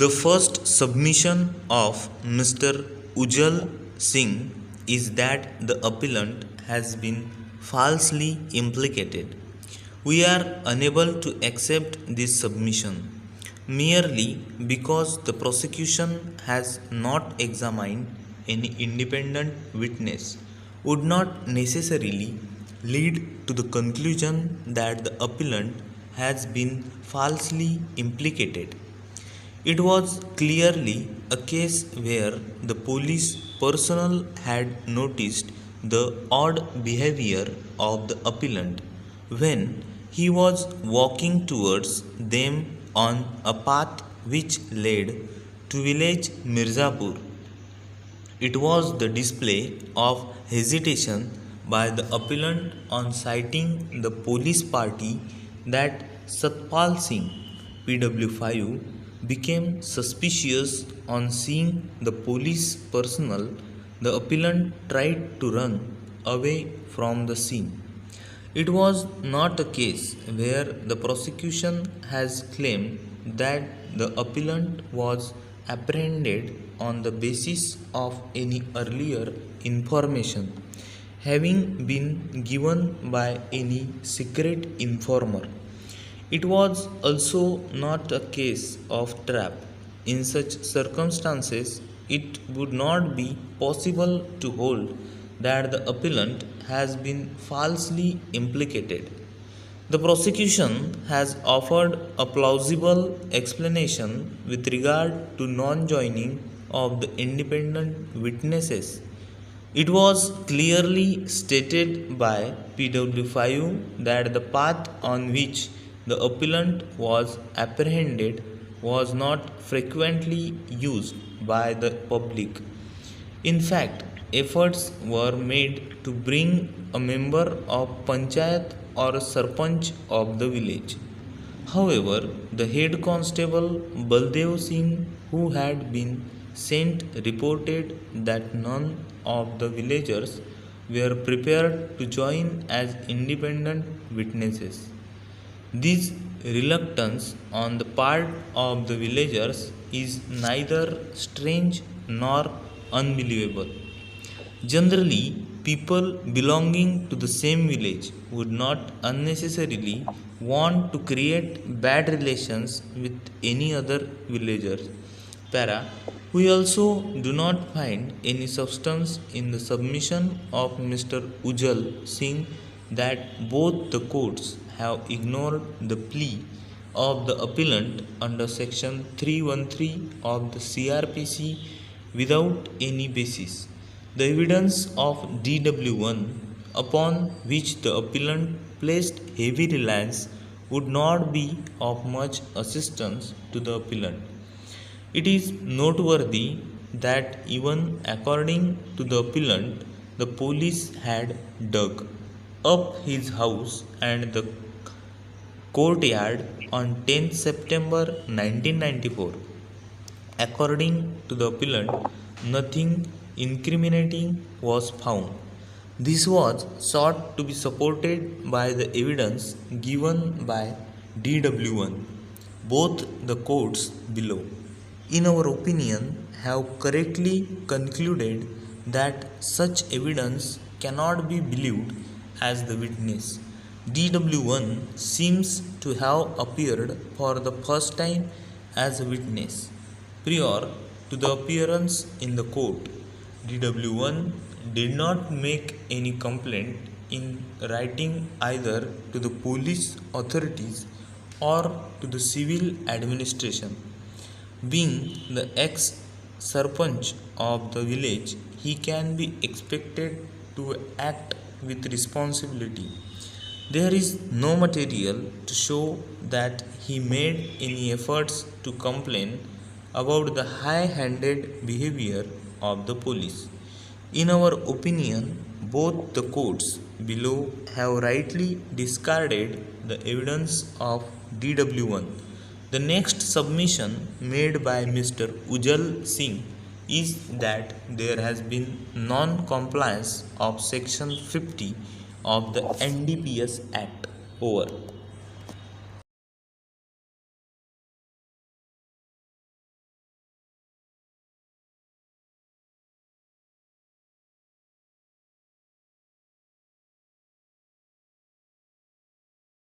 The first submission of Mr. Ujjal Singh is that the appellant has been falsely implicated. We are unable to accept this submission merely because the prosecution has not examined any independent witness would not necessarily lead to the conclusion that the appellant has been falsely implicated. It was clearly a case where the police personnel had noticed the odd behavior of the appellant when he was walking towards them on a path which led to village Mirzapur. It was the display of hesitation by the appellant on citing the police party that Satpal Singh, PW5, became suspicious on seeing the police personnel. The appellant tried to run away from the scene. It was not a case where the prosecution has claimed that the appellant was apprehended on the basis of any earlier information having been given by any secret informer. It was also not a case of trap. In such circumstances, it would not be possible to hold that the appellant has been falsely implicated. The prosecution has offered a plausible explanation with regard to non joining of the independent witnesses. It was clearly stated by PW5 that the path on which the appellant was apprehended was not frequently used by the public. In fact, efforts were made to bring a member of Panchayat or a Sarpanch of the village. However, the head constable Baldev Singh, who had been sent, reported that none of the villagers were prepared to join as independent witnesses. This reluctance on the part of the villagers is neither strange nor unbelievable. Generally, people belonging to the same village would not unnecessarily want to create bad relations with any other villagers. Para, we also do not find any substance in the submission of Mr. Ujjal Singh that both the courts have ignored the plea of the appellant under section 313 of the CRPC without any basis. The evidence of DW1 upon which the appellant placed heavy reliance would not be of much assistance to the appellant. It is noteworthy that even according to the appellant, the police had dug up his house and the courtyard on 10th September 1994. According to the appellant, nothing incriminating was found. This was sought to be supported by the evidence given by DW1. Both the courts below, in our opinion, have correctly concluded that such evidence cannot be believed as the witness. DW1 seems to have appeared for the first time as a witness prior to the appearance in the court. DW1 did not make any complaint in writing either to the police authorities or to the civil administration. Being the ex Sarpanch of the village, he can be expected to act with responsibility. There is no material to show that he made any efforts to complain about the high handed behavior of the police. In our opinion, both the courts below have rightly discarded the evidence of DW1. The next submission made by Mr. Ujjal Singh is that there has been non-compliance of Section 50 of the NDPS Act. Over.